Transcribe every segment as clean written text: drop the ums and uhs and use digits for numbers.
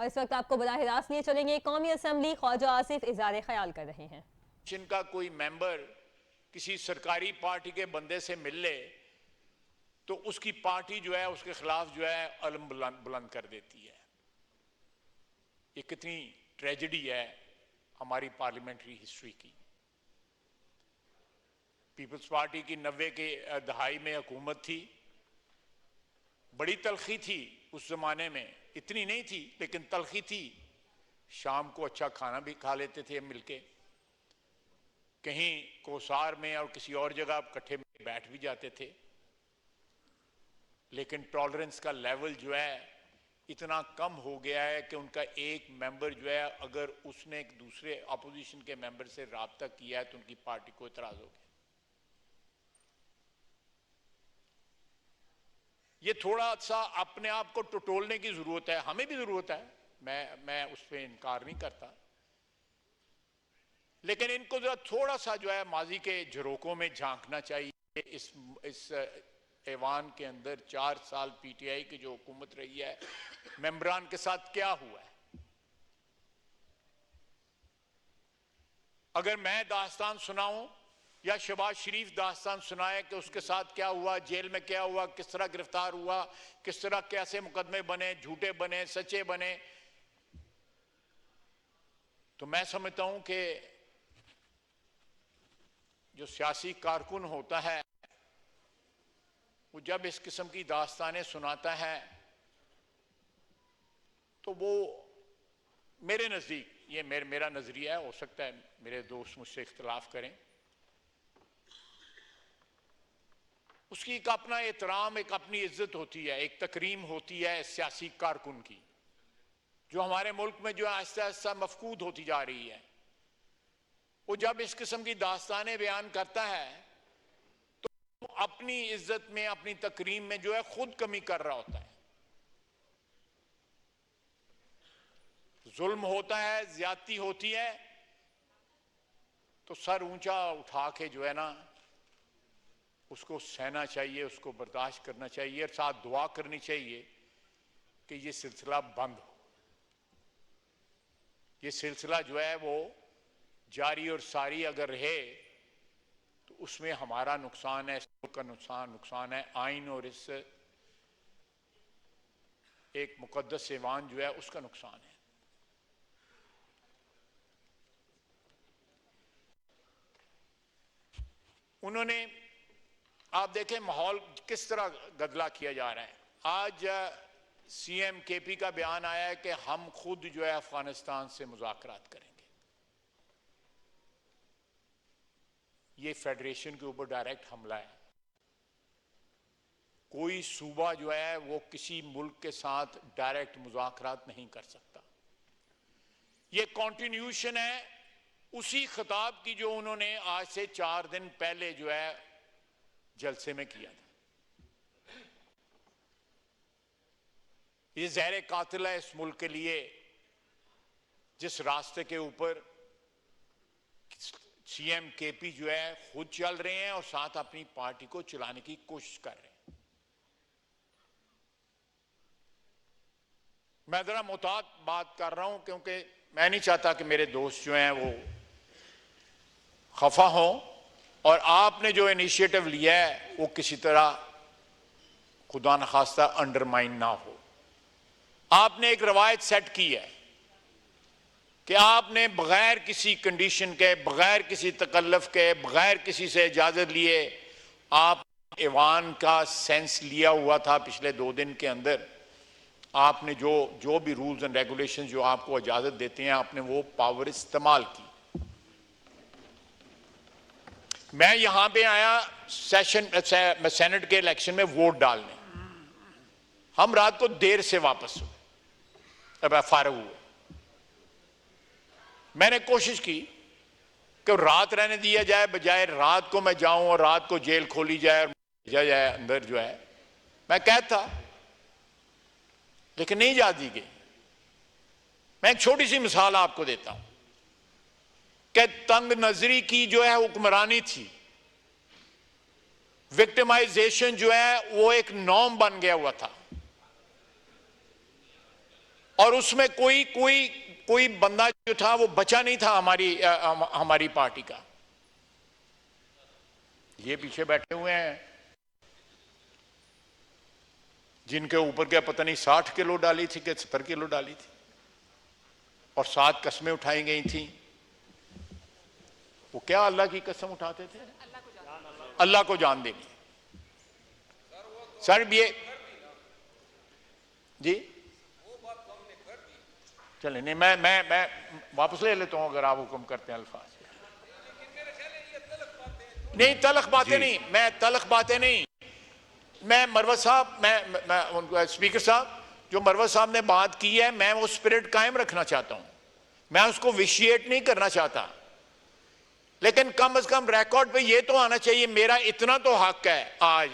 और इस वक्त आपको बराह रास्त लिए चलेंगे, कौमी असम्बली ख्वाजा आसिफ इज़हार ख्याल कर रहे हैं। जिनका कोई मेंबर किसी सरकारी पार्टी के बंदे से मिल ले तो उसकी पार्टी जो है उसके खिलाफ जो है अलम बुलंद कर देती है। ये कितनी ट्रेजेडी है हमारी पार्लियामेंट्री हिस्ट्री की। पीपल्स पार्टी की 90 के दहाई में हुकूमत थी, बड़ी तलखी थी उस जमाने में, इतनी नहीं थी लेकिन तलखी थी। शाम को अच्छा खाना भी खा लेते थे मिलके, कहीं कोसार में और किसी और जगह इकट्ठे बैठ भी जाते थे, लेकिन टॉलरेंस का लेवल जो है इतना कम हो गया है कि उनका एक मेंबर जो है अगर उसने एक दूसरे अपोजिशन के मेंबर से राब्ता किया है तो उनकी पार्टी को इतराज हो गया। ये थोड़ा सा अपने आप को टटोलने की जरूरत है, हमें भी जरूरत है, मैं उस पर इनकार नहीं करता, लेकिन इनको जरा थोड़ा सा जो है माजी के झरोकों में झांकना चाहिए। इस ऐवान के अंदर 4 साल पीटीआई की जो हुकूमत रही है, मेंबरान के साथ क्या हुआ है। अगर मैं दास्तान सुनाऊं या शहबाज शरीफ दास्तान सुनाए कि उसके साथ क्या हुआ, जेल में क्या हुआ, किस तरह गिरफ्तार हुआ, किस तरह कैसे मुकदमे बने, झूठे बने, सच्चे बने, तो मैं समझता हूं कि जो सियासी कारकुन होता है वो जब इस किस्म की दास्तानें सुनाता है तो वो मेरे नज़दीक, ये मेरा नज़रिया है, हो सकता है मेरे दोस्त मुझसे इख्तिलाफ करें, उसकी एक अपना एहतराम, एक अपनी इज्जत होती है, एक तकरीम होती है सियासी कारकुन की, जो हमारे मुल्क में जो आहिस्ता आहिस्ता मफकूद होती जा रही है। वो जब इस किस्म की दास्तानें बयान करता है तो अपनी इज्जत में, अपनी तकरीम में जो है खुद कमी कर रहा होता है। जुल्म होता है, ज्यादती होती है, तो सर ऊंचा उठा के जो है ना उसको सहना चाहिए, उसको बर्दाश्त करना चाहिए और साथ दुआ करनी चाहिए कि ये सिलसिला बंद हो। ये सिलसिला जो है वो जारी और सारी अगर रहे तो उसमें हमारा नुकसान है, का नुकसान है, आइन और इस एक मुकद्दस ऐवान जो है उसका नुकसान है। उन्होंने, आप देखें माहौल किस तरह गदला किया जा रहा है। आज सीएम केपी का बयान आया है कि हम खुद जो है अफगानिस्तान से मुज़ाकरात करेंगे। ये फेडरेशन के ऊपर डायरेक्ट हमला है। कोई सूबा जो है वो किसी मुल्क के साथ डायरेक्ट मुज़ाकरात नहीं कर सकता। ये कॉन्टिन्यूशन है उसी खिताब की जो उन्होंने आज से 4 दिन पहले जो है जलसे में किया था। ये ज़हर कातिल है इस मुल्क के लिए, जिस रास्ते के ऊपर सीएम केपी जो है खुद चल रहे हैं और साथ अपनी पार्टी को चलाने की कोशिश कर रहे हैं। मैं जरा मुताद बात कर रहा हूं क्योंकि मैं नहीं चाहता कि मेरे दोस्त जो हैं वो खफा हों, और आपने जो इनिशिएटिव लिया है वो किसी तरह खुदा न खास्ता अंडरमाइन ना हो। आपने एक रवायत सेट की है कि आपने बगैर किसी कंडीशन के, बगैर किसी तकल्लुफ के, बगैर किसी से इजाजत लिए आप ऐवान का सेंस लिया हुआ था। पिछले 2 दिन के अंदर आपने जो भी रूल्स एंड रेगुलेशंस जो आपको इजाजत देते हैं आपने वो पावर इस्तेमाल की। मैं यहां पे आया सेनेट के इलेक्शन में वोट डालने, हम रात को देर से वापस हुए, अब फारग हुए। मैंने कोशिश की कि रात रहने दिया जाए, बजाय रात को मैं जाऊं और रात को जेल खोली जाए और भेजा जाए अंदर जो है, मैं कैद था, लेकिन नहीं जा दी गई। मैं एक छोटी सी मिसाल आपको देता हूं कि तंग नजरी की जो है हुक्मरानी थी, विक्टिमाइजेशन जो है वो एक नॉर्म बन गया हुआ था, और उसमें कोई कोई कोई बंदा जो था वो बचा नहीं था हमारी पार्टी का। ये पीछे बैठे हुए हैं जिनके ऊपर क्या पता नहीं 60 किलो डाली थी कि 70 किलो डाली थी और 7 कस्में उठाई गई थी। वो क्या अल्लाह की कसम उठाते थे? अल्लाह को जान देनी। सर ये जी चले नहीं, मैं वापस ले लेता हूं अगर आप हुक्म करते हैं अल्फाज। नहीं तलख बातें नहीं, मैं तलख बातें नहीं, मैं मरवत साहब, मैं स्पीकर साहब जो मरवत साहब ने बात की है, मैं वो स्पिरिट कायम रखना चाहता हूं, मैं उसको विशिएट नहीं करना चाहता, लेकिन कम से कम रिकॉर्ड पे ये तो आना चाहिए, मेरा इतना तो हक है आज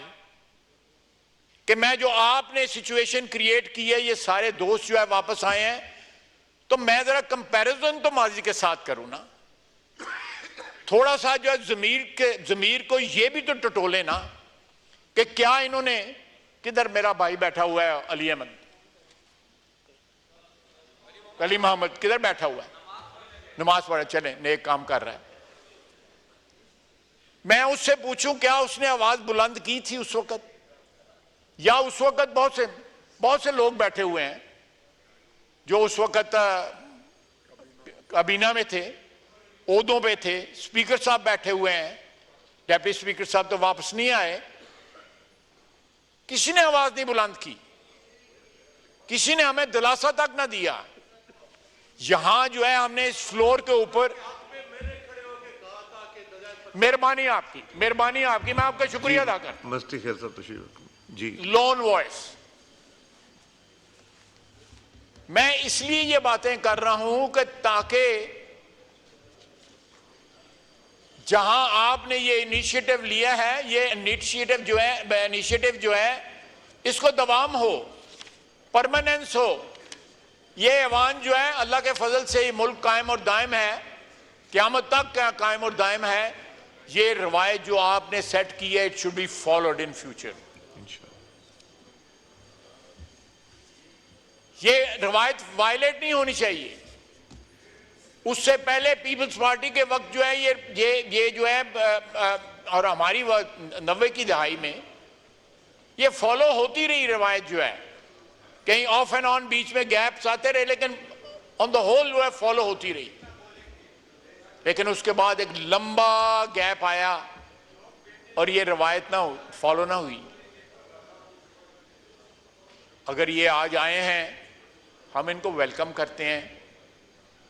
कि मैं जो आपने सिचुएशन क्रिएट की है, ये सारे दोस्त जो है वापस आए हैं, तो मैं जरा कंपैरिजन तो माजी के साथ करूं ना, थोड़ा सा जो है जमीर को ये भी तो टटोले ना कि क्या इन्होंने, किधर मेरा भाई बैठा हुआ है अली अहमद, अली मोहम्मद किधर बैठा हुआ है, नमाज पढ़े चले, नेक काम कर रहा है। मैं उससे पूछूं क्या उसने आवाज बुलंद की थी उस वक्त, या उस वक्त बहुत से लोग बैठे हुए हैं जो उस वक्त काबीना में थे, ओहदों पे थे, स्पीकर साहब बैठे हुए हैं, डेप्टी स्पीकर साहब तो वापस नहीं आए, किसी ने आवाज नहीं बुलंद की, किसी ने हमें दिलासा तक ना दिया। यहां जो है हमने इस फ्लोर के ऊपर, मेहरबानी आपकी, मैं आपका शुक्रिया अदा करता हूं। मस्ती खैर साहब तशरीफ जी। लोन वॉइस, मैं इसलिए ये बातें कर रहा हूं कि ताकि जहां आपने ये इनिशिएटिव लिया है, ये इनिशिएटिव जो है इसको दवाम हो, परमानेंस हो। ये ऐवान जो है अल्लाह के फजल से ये मुल्क कायम और दायम है, क़यामत तक कायम और दायम है। ये रवायत जो आपने सेट की है, it should be followed in future. ये रवायत वायलेट नहीं होनी चाहिए। उससे पहले पीपल्स पार्टी के वक्त जो है ये जो है और हमारी 90 की दहाई में ये फॉलो होती रही रवायत जो है, कहीं ऑफ एंड ऑन बीच में गैप्स आते रहे, लेकिन ऑन द होल जो है फॉलो होती रही। लेकिन उसके बाद एक लंबा गैप आया और ये रवायत फॉलो ना हुई। अगर ये आज आए हैं, हम इनको वेलकम करते हैं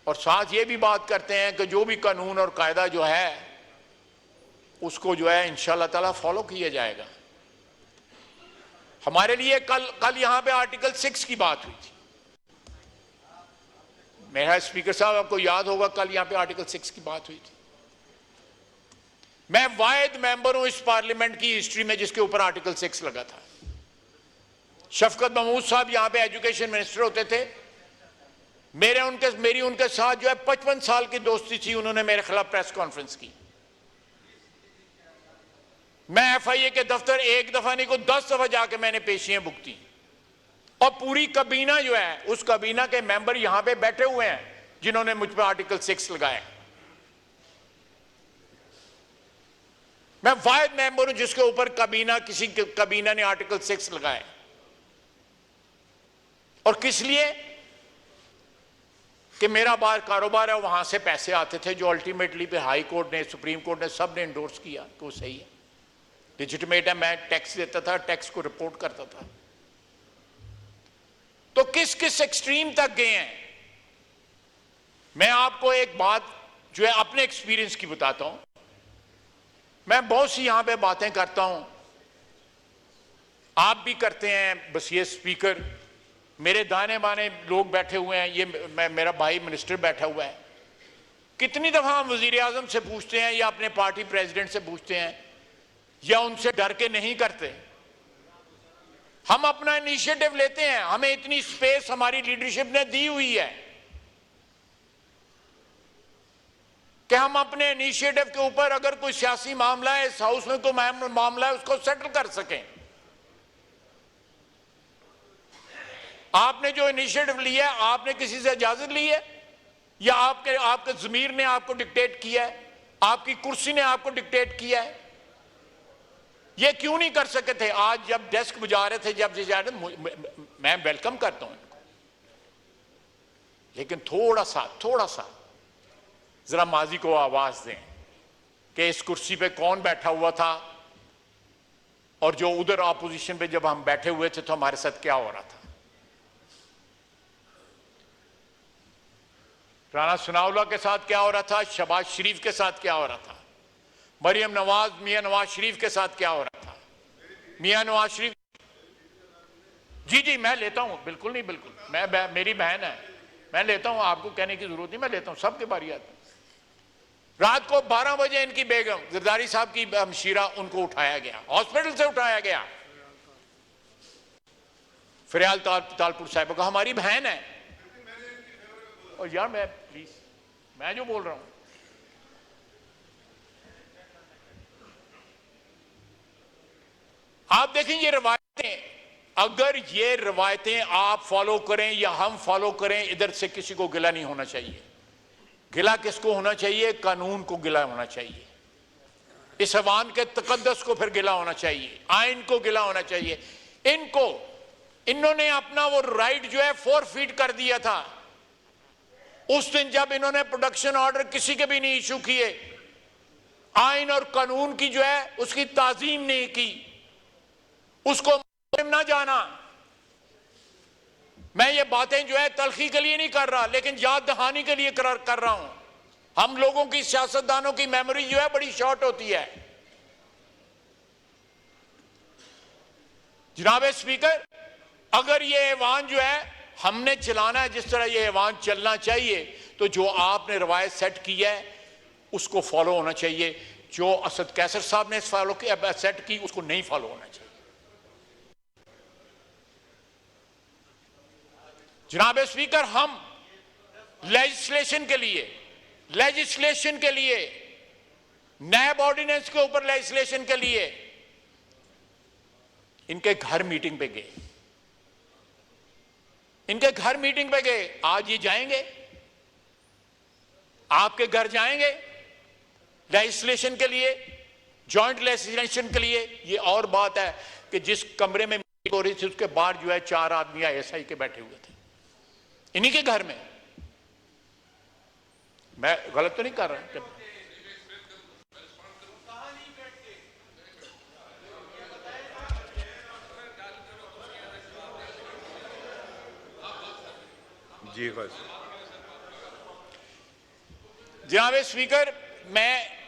और साथ ये भी बात करते हैं कि जो भी कानून और कायदा जो है उसको जो है इंशाअल्लाह ताला फॉलो किया जाएगा। हमारे लिए कल यहां पे आर्टिकल 6 की बात हुई थी। मेरा स्पीकर साहब आपको याद होगा, कल यहां पे आर्टिकल 6 की बात हुई थी। मैं वाहिद मेंबर हूं इस पार्लियामेंट की हिस्ट्री में जिसके ऊपर आर्टिकल 6 लगा था। शफकत महमूद साहब यहां पे एजुकेशन मिनिस्टर होते थे, मेरी उनके साथ जो है 55 साल की दोस्ती थी। उन्होंने मेरे खिलाफ प्रेस कॉन्फ्रेंस की, मैं FIA के दफ्तर एक दफा नहीं को 10 दफा जाके मैंने पेशियां भुगती, और पूरी कबीना जो है, उस कबीना के मेंबर यहां पे बैठे हुए हैं जिन्होंने मुझ पर आर्टिकल 6 लगाया। मैं वाहिद मेंबर हूं जिसके ऊपर किसी कबीना ने आर्टिकल 6 लगाया। और किस लिए? कि मेरा बार कारोबार है, वहां से पैसे आते थे जो अल्टीमेटली पे हाई कोर्ट ने, सुप्रीम कोर्ट ने, सब ने इंडोर्स किया कि वो सही है, लेजिटिमेट है। मैं टैक्स देता था, टैक्स को रिपोर्ट करता था। तो किस किस एक्सट्रीम तक गए हैं। मैं आपको एक बात जो है अपने एक्सपीरियंस की बताता हूं। मैं बहुत सी यहां पे बातें करता हूं, आप भी करते हैं, बस ये स्पीकर, मेरे दाने बाने लोग बैठे हुए हैं, ये मेरा भाई मिनिस्टर बैठा हुआ है। कितनी दफा हम वजीर आजम से पूछते हैं या अपने पार्टी प्रेसिडेंट से पूछते हैं, या उनसे डर के नहीं करते। हम अपना इनिशिएटिव लेते हैं, हमें इतनी स्पेस हमारी लीडरशिप ने दी हुई है कि हम अपने इनिशिएटिव के ऊपर अगर कोई सियासी मामला है, इस हाउस में कोई मामला है, उसको सेटल कर सकें। आपने जो इनिशिएटिव लिया है, आपने किसी से इजाजत ली है या आपके ज़मीर ने आपको डिक्टेट किया है, आपकी कुर्सी ने आपको डिक्टेट किया है? ये क्यों नहीं कर सके थे? आज जब डेस्क बुझा रहे थे, जब मैं वेलकम करता हूं इनको, लेकिन थोड़ा सा जरा माजी को आवाज दें कि इस कुर्सी पे कौन बैठा हुआ था और जो उधर ऑपोजिशन पे जब हम बैठे हुए थे तो हमारे साथ क्या हो रहा था। राना सनाउल्लाह के साथ क्या हो रहा था, शहबाज शरीफ के साथ क्या हो रहा था, मरियम नवाज, मियां नवाज शरीफ के साथ क्या हो रहा था। मियां नवाज शरीफ, जी मैं लेता हूं, बिल्कुल नहीं, बिल्कुल मेरी बहन है, मैं लेता हूं, आपको कहने की जरूरत नहीं, मैं लेता हूं, सबके बारी आती है। रात को 12 बजे इनकी बेगम जरदारी साहब की हमशीरा, उनको उठाया गया, हॉस्पिटल से उठाया गया। फरियाल तालपुर साहिबा का, हमारी बहन है। और यार मैं प्लीज, मैं जो बोल रहा हूं, आप देखें ये रवायतें, अगर ये रवायतें आप फॉलो करें या हम फॉलो करें, इधर से किसी को गिला नहीं होना चाहिए। गिला किसको होना चाहिए? कानून को गिला होना चाहिए, इस अवान के तकद्दस को फिर गिला होना चाहिए, आइन को गिला होना चाहिए। इन्होंने अपना वो राइट जो है फोरफीट कर दिया था उस दिन जब इन्होंने प्रोडक्शन ऑर्डर किसी के भी नहीं इशू किए, आइन और कानून की जो है उसकी ताजीम नहीं की, उसको ना जाना। मैं ये बातें जो है तलखी के लिए नहीं कर रहा, लेकिन याद दहानी के लिए कर रहा हूं। हम लोगों की, सियासतदानों की मेमोरी जो है बड़ी शॉर्ट होती है। जनाब स्पीकर, अगर ये ऐवान जो है हमने चलाना है जिस तरह ये ऐवान चलना चाहिए, तो जो आपने रवायत सेट की है उसको फॉलो होना चाहिए। जो असद कैसर साहब ने फॉलो किया, सेट की, उसको नहीं फॉलो होना चाहिए। जनाब स्पीकर, हम लेजिस्लेशन के लिए नैब ऑर्डिनेंस के ऊपर लेजिस्लेशन के लिए इनके घर मीटिंग पे गए। आज ये जाएंगे, आपके घर जाएंगे लेजिस्लेशन के लिए, जॉइंट लेजिस्लेशन के लिए। ये और बात है कि जिस कमरे में मीटिंग हो रही थी उसके बाहर जो है 4 आदमी ISI के बैठे हुए थे, इन्हीं के घर में। मैं गलत तो नहीं कर रहा? जी जनाब स्पीकर, मैं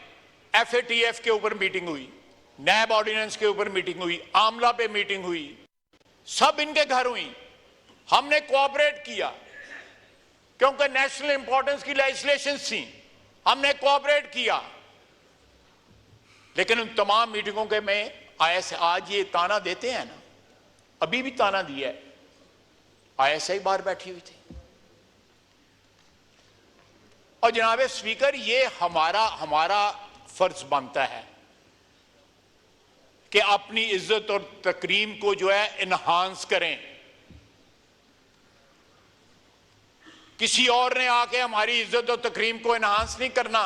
FATF के ऊपर मीटिंग हुई, नैब ऑर्डिनेंस के ऊपर मीटिंग हुई, आमला पे मीटिंग हुई, सब इनके घर हुई। हमने कोऑपरेट किया क्योंकि नेशनल इंपॉर्टेंस की लेजिस्लेशन थी, हमने कोऑपरेट किया। लेकिन उन तमाम मीटिंगों के में आज ये ताना देते हैं ना, अभी भी ताना दिया है, ISI बाहर बैठी हुई थी। और जनाब स्पीकर, ये हमारा फर्ज बनता है कि अपनी इज्जत और तकरीम को जो है इनहांस करें। किसी और ने आके हमारी इज्जत और तकरीम को इनहांस नहीं करना।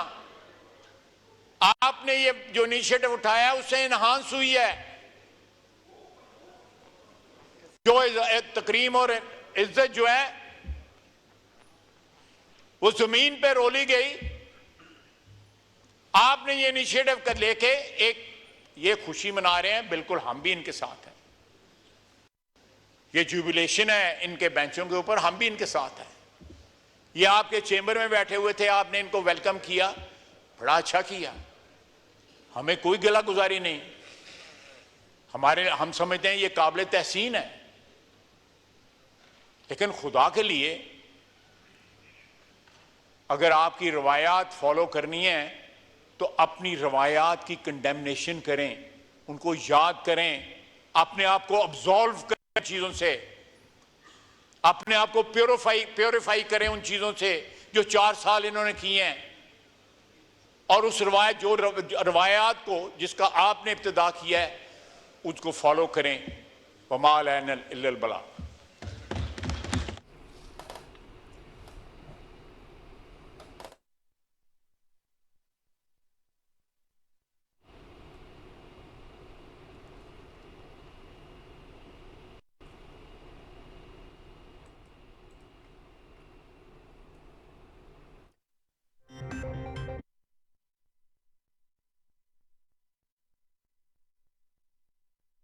आपने ये जो इनिशिएटिव उठाया है उससे इनहांस हुई है। जो तकरीम और इज्जत जो है वो जमीन पे रोली गई। आपने ये इनिशिएटिव कर लेके एक ये खुशी मना रहे हैं, बिल्कुल हम भी इनके साथ हैं। ये जुबिलेशन है इनके बेंचों के ऊपर, हम भी इनके साथ हैं। ये आपके चेंबर में बैठे हुए थे, आपने इनको वेलकम किया, बड़ा अच्छा किया, हमें कोई गिला गुजारी नहीं। हम समझते हैं ये काबिल तहसीन है। लेकिन खुदा के लिए अगर आपकी रवायात फॉलो करनी है तो अपनी रवायात की कंडेमनेशन करें, उनको याद करें, अपने आप को अब्सॉल्व करें चीज़ों से, अपने आप को प्योरीफाई करें उन चीज़ों से जो 4 साल इन्होंने किए हैं। और उस रवायात को जिसका आपने इब्तिदा किया है उसको फॉलो करें। वमा अलैना इल्लल बलाग।